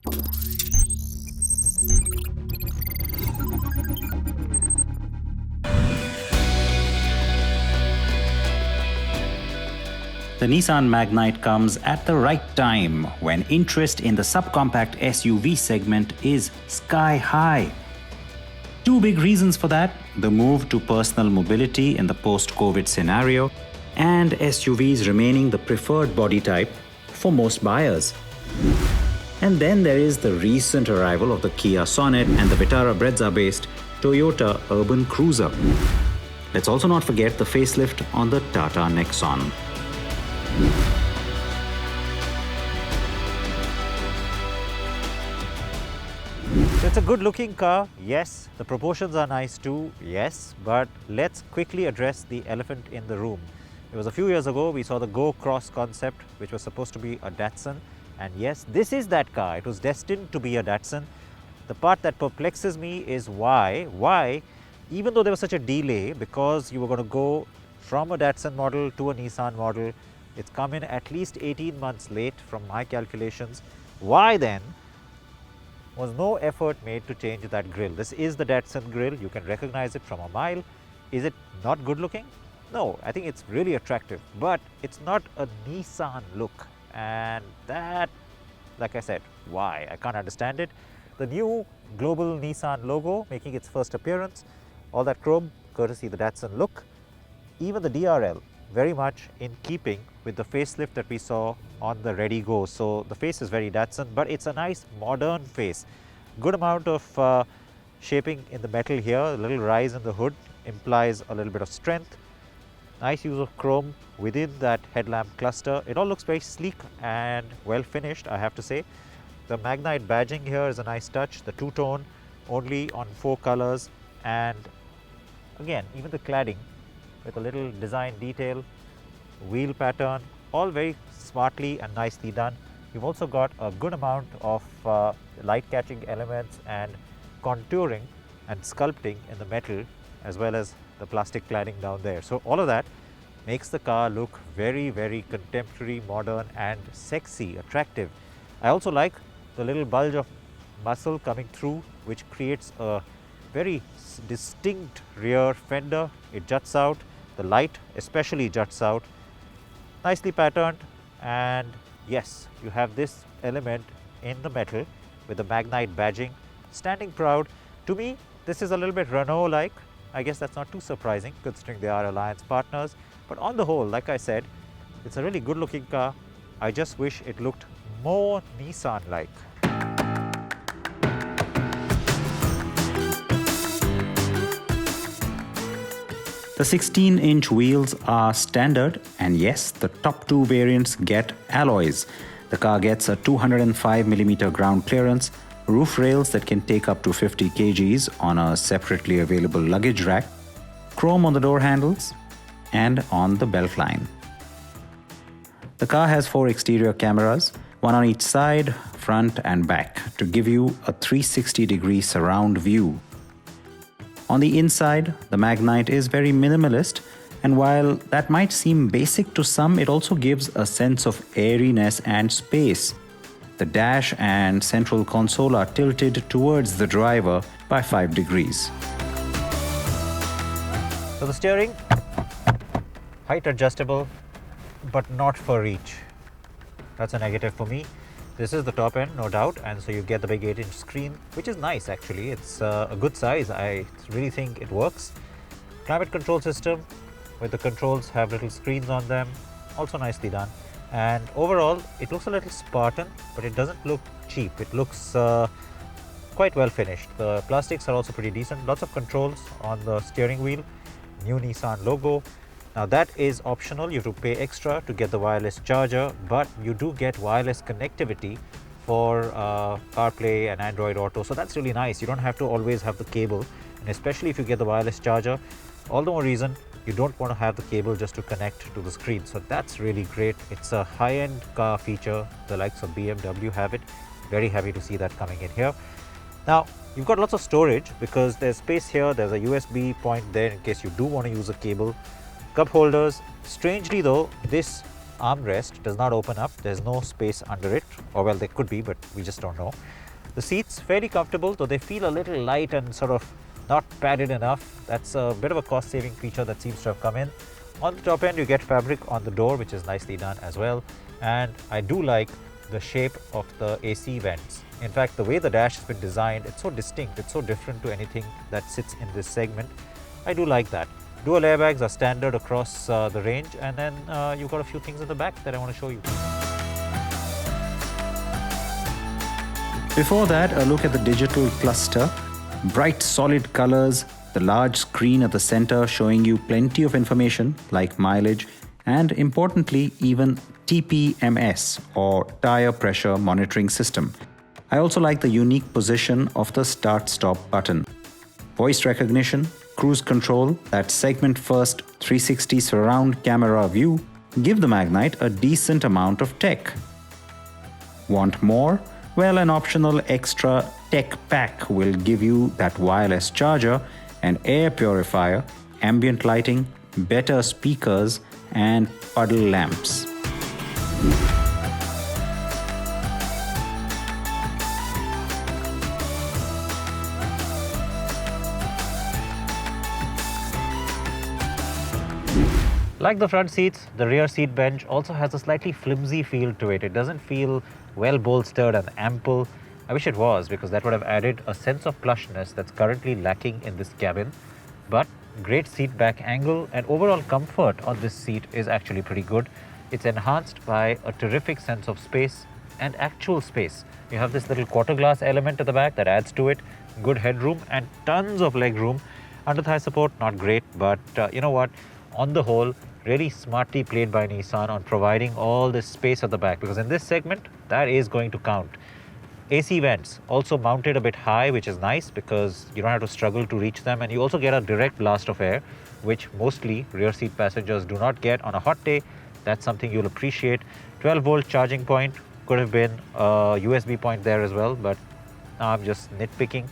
The Nissan Magnite comes at the right time when interest in the subcompact SUV segment is sky high. Two big reasons for that: the move to personal mobility in the post-COVID scenario and SUVs remaining the preferred body type for most buyers. And then there is the recent arrival of the Kia Sonet and the Vitara Brezza-based Toyota Urban Cruiser. Let's also not forget the facelift on the Tata Nexon. So it's a good looking car, yes. The proportions are nice too, yes. But let's quickly address the elephant in the room. It was a few years ago we saw the Go Cross concept, which was supposed to be a DATSUN. And yes, this is that car. It was destined to be a DATSUN. The part that perplexes me is why, even though there was such a delay, because you were going to go from a DATSUN model to a Nissan model, it's come in at least 18 months late from my calculations. Why then was no effort made to change that grille? This is the DATSUN grille. You can recognize it from a mile. Is it not good looking? No, I think it's really attractive, but it's not a Nissan look. And that, like I said, why? I can't understand it. The new global Nissan logo making its first appearance, all that chrome, courtesy the DATSUN look. Even the DRL, very much in keeping with the facelift that we saw on the Ready Go. So the face is very DATSUN, but it's a nice modern face. Good amount of shaping in the metal here. A little rise in the hood implies a little bit of strength. Nice use of chrome within that headlamp cluster. It all looks very sleek and well finished, I have to say. The Magnite badging here is a nice touch. The two-tone only on 4 colors, and again even the cladding with a little design detail, wheel pattern, all very smartly and nicely done. You've also got a good amount of light catching elements and contouring and sculpting in the metal, as well as the plastic cladding down there. So all of that makes the car look very, very contemporary, modern and sexy, attractive. I also like the little bulge of muscle coming through, which creates a very distinct rear fender. It juts out. The light especially juts out. Nicely patterned, and yes, you have this element in the metal with the Magnite badging, standing proud. To me, this is a little bit Renault-like. I guess that's not too surprising considering they are alliance partners. But on the whole, like I said, it's a really good looking car. I just wish it looked more Nissan-like. The 16-inch wheels are standard, and yes, the top 2 variants get alloys. The car gets a 205mm ground clearance, roof rails that can take up to 50 kgs on a separately available luggage rack, chrome on the door handles, and on the beltline. The car has 4 exterior cameras, one on each side, front and back, to give you a 360-degree surround view. On the inside, the Magnite is very minimalist, and while that might seem basic to some, it also gives a sense of airiness and space. The dash and central console are tilted towards the driver by 5 degrees. So the steering, height adjustable, but not for reach. That's a negative for me. This is the top end, no doubt, and so you get the big 8-inch screen, which is nice actually. It's a good size. I really think it works. Climate control system with the controls have little screens on them, also nicely done. And overall, it looks a little Spartan, but it doesn't look cheap. It looks quite well finished. The plastics are also pretty decent. Lots of controls on the steering wheel, new Nissan logo. Now that is optional. You have to pay extra to get the wireless charger, but you do get wireless connectivity for CarPlay and Android Auto. So that's really nice. You don't have to always have the cable, and especially if you get the wireless charger, all the more reason you don't want to have the cable just to connect to the screen. So that's really great. It's a high-end car feature. The likes of BMW have it. Very happy to see that coming in here. Now you've got lots of storage because there's space here. There's a USB point there in case you do want to use a cable. Cup holders. Strangely though, this armrest does not open up. There's no space under it, or well, there could be, but we just don't know. The seats fairly comfortable, though they feel a little light and sort of not padded enough. That's a bit of a cost-saving feature that seems to have come in. On the top end, you get fabric on the door, which is nicely done as well. And I do like the shape of the AC vents. In fact, the way the dash has been designed, it's so distinct, it's so different to anything that sits in this segment. I do like that. Dual airbags are standard across the range, and then you've got a few things in the back that I want to show you. Before that, a look at the digital cluster. Bright solid colors, the large screen at the center showing you plenty of information like mileage, and importantly, even TPMS or tire pressure monitoring system. I also like the unique position of the start-stop button. Voice recognition, cruise control, that segment-first 360 surround camera view give the Magnite a decent amount of tech. Want more? Well, an optional extra tech pack will give you that wireless charger, an air purifier, ambient lighting, better speakers, and puddle lamps. Like the front seats, the rear seat bench also has a slightly flimsy feel to it. It doesn't feel well bolstered and ample. I wish it was, because that would have added a sense of plushness that's currently lacking in this cabin. But great seat back angle and overall comfort on this seat is actually pretty good. It's enhanced by a terrific sense of space and actual space. You have this little quarter glass element at the back that adds to it, good headroom and tons of leg room. Under thigh support, not great, but you know what? On the whole, really smartly played by Nissan on providing all this space at the back, because in this segment, that is going to count. AC vents also mounted a bit high, which is nice because you don't have to struggle to reach them, and you also get a direct blast of air, which mostly rear seat passengers do not get on a hot day. That's something you'll appreciate. 12-volt charging point, could have been a USB point there as well, but I'm just nitpicking.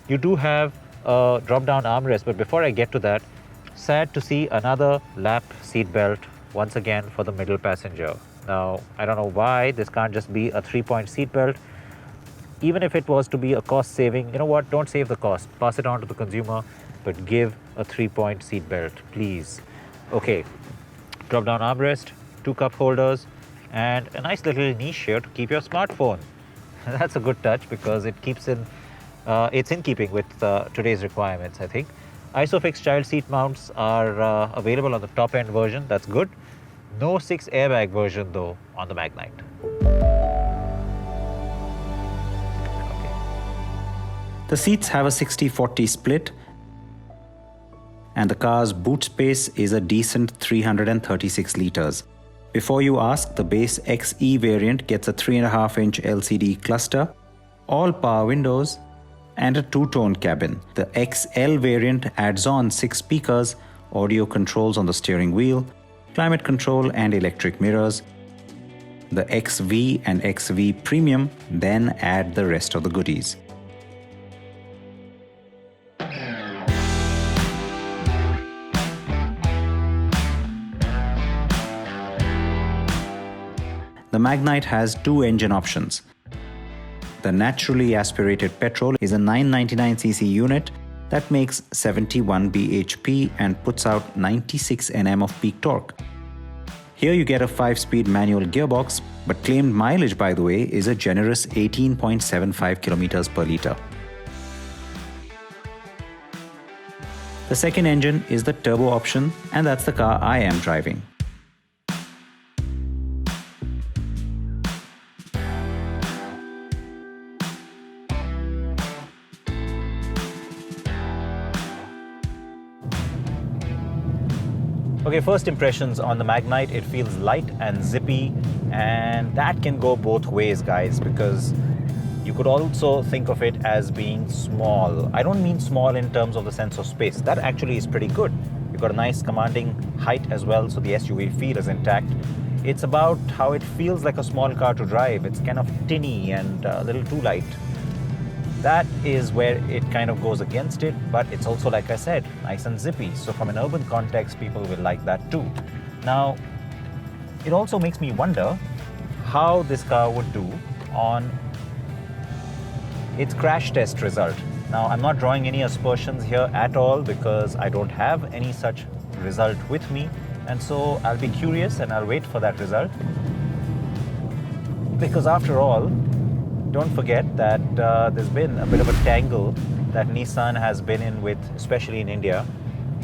You do have a drop-down armrest, but before I get to that, sad to see another lap seat belt once again for the middle passenger. Now, I don't know why this can't just be a 3-point seat belt. Even if it was to be a cost saving, you know what, don't save the cost, pass it on to the consumer, but give a 3-point seat belt, please. Okay, drop down armrest, 2 cup holders, and a nice little niche here to keep your smartphone. That's a good touch because it keeps in, it's in keeping with today's requirements, I think. ISOFIX child seat mounts are available on the top end version, that's good. No 6 airbag version though on the Magnite. The seats have a 60-40 split, and the car's boot space is a decent 336 litres. Before you ask, the base XE variant gets a 3.5-inch LCD cluster, all power windows, and a 2-tone cabin. The XL variant adds on 6 speakers, audio controls on the steering wheel, climate control and electric mirrors. The XV and XV Premium then add the rest of the goodies. The Magnite has 2 engine options. The naturally aspirated petrol is a 999cc unit that makes 71 bhp and puts out 96 Nm of peak torque. Here you get a 5-speed manual gearbox, but claimed mileage, by the way, is a generous 18.75 km per litre. The second engine is the turbo option, and that's the car I am driving. Okay, first impressions on the Magnite. It feels light and zippy, and that can go both ways, guys, because you could also think of it as being small. I don't mean small in terms of the sense of space. That actually is pretty good. You've got a nice commanding height as well, so the SUV feel is intact. It's about how it feels like a small car to drive. It's kind of tinny and a little too light. That is where it kind of goes against it, but it's also, like I said, nice and zippy. So from an urban context, people will like that too. Now, it also makes me wonder how this car would do on its crash test result. Now, I'm not drawing any aspersions here at all because I don't have any such result with me, and so I'll be curious and I'll wait for that result. Because after all, don't forget that there's been a bit of a tangle that Nissan has been in with, especially in India,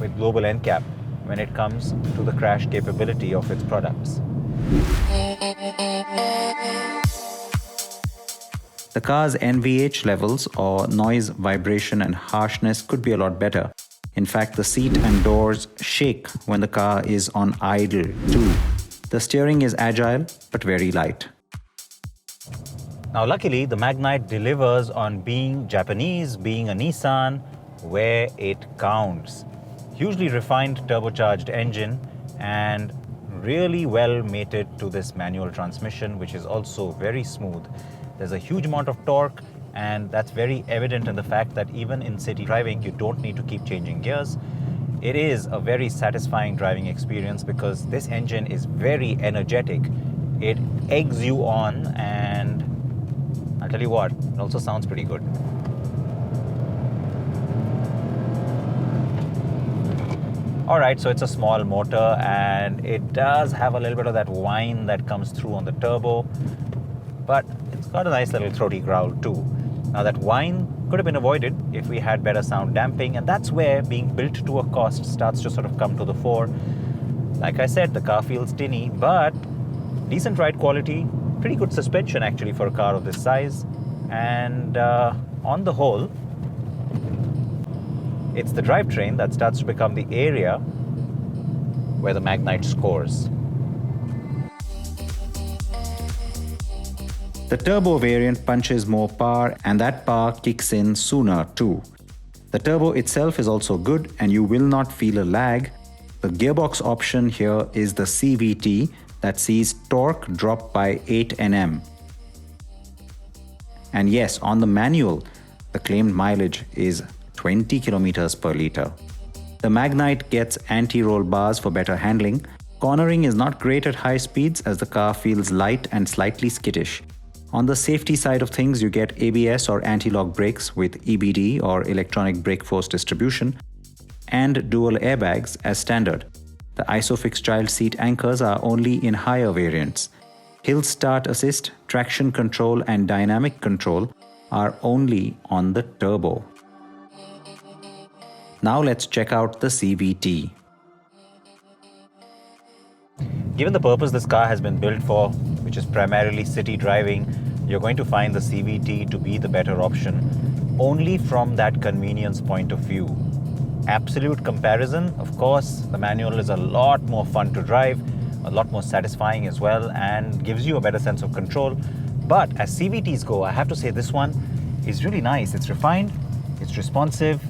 with global NCAP when it comes to the crash capability of its products. The car's NVH levels, or noise, vibration and harshness, could be a lot better. In fact, the seat and doors shake when the car is on idle too. The steering is agile but very light. Now, luckily, the Magnite delivers on being Japanese, being a Nissan, where it counts. Hugely refined turbocharged engine and really well mated to this manual transmission, which is also very smooth. There's a huge amount of torque, and that's very evident in the fact that even in city driving, you don't need to keep changing gears. It is a very satisfying driving experience because this engine is very energetic. It eggs you on, and I'll tell you what, it also sounds pretty good. Alright, so it's a small motor and it does have a little bit of that whine that comes through on the turbo, but it's got a nice little throaty growl too. Now, that whine could have been avoided if we had better sound damping, and that's where being built to a cost starts to sort of come to the fore. Like I said, the car feels tinny, but decent ride quality, pretty good suspension actually for a car of this size, and on the whole, it's the drivetrain that starts to become the area where the Magnite scores. The turbo variant punches more power, and that power kicks in sooner too. The turbo itself is also good and you will not feel a lag. The gearbox option here is the CVT that sees torque drop by 8 Nm. And yes, on the manual, the claimed mileage is 20 kilometers per liter. The Magnite gets anti-roll bars for better handling. Cornering is not great at high speeds as the car feels light and slightly skittish. On the safety side of things, you get ABS or anti-lock brakes with EBD or electronic brake force distribution, and dual airbags as standard. The ISOFIX child seat anchors are only in higher variants. Hill start assist, traction control and dynamic control are only on the turbo. Now let's check out the CVT. Given the purpose this car has been built for, which is primarily city driving, you're going to find the CVT to be the better option, only from that convenience point of view. Absolute comparison, of course, the manual is a lot more fun to drive, a lot more satisfying as well, and gives you a better sense of control. But as CVTs go, I have to say this one is really nice. It's refined, it's responsive,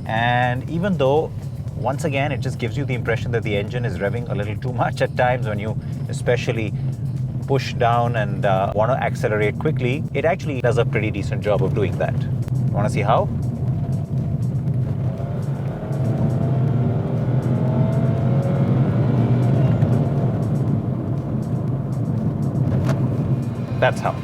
and even though once again, it just gives you the impression that the engine is revving a little too much at times when you especially push down and want to accelerate quickly. It actually does a pretty decent job of doing that. Want to see how? That's how.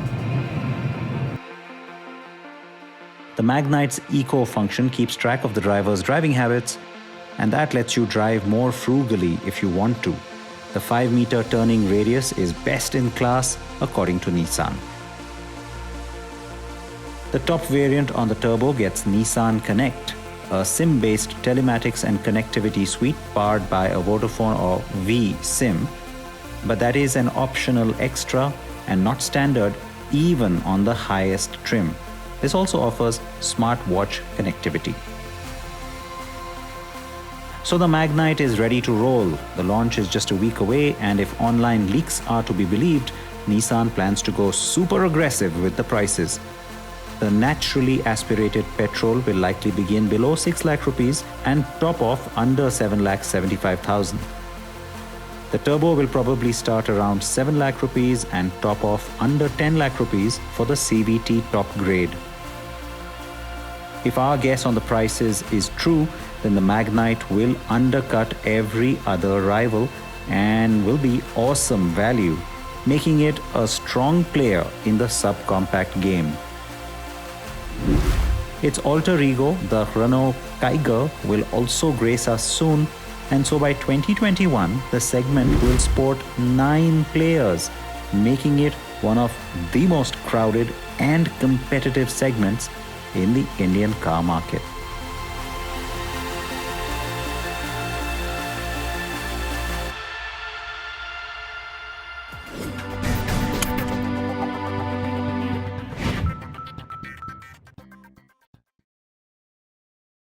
The Magnite's Eco function keeps track of the driver's driving habits, and that lets you drive more frugally if you want to. The 5-meter turning radius is best in class according to Nissan. The top variant on the turbo gets Nissan Connect, a SIM-based telematics and connectivity suite powered by a Vodafone or V SIM, but that is an optional extra and not standard even on the highest trim. This also offers smartwatch connectivity. So the Magnite is ready to roll. The launch is just a week away, and if online leaks are to be believed, Nissan plans to go super aggressive with the prices. The naturally aspirated petrol will likely begin below 6 lakh rupees and top off under 7,75,000. The turbo will probably start around 7 lakh rupees and top off under 10 lakh rupees for the CVT top grade. If our guess on the prices is true, then the Magnite will undercut every other rival and will be awesome value, making it a strong player in the subcompact game. Its alter ego, the Renault KIGER, will also grace us soon, and so by 2021, the segment will sport 9 players, making it one of the most crowded and competitive segments in the Indian car market.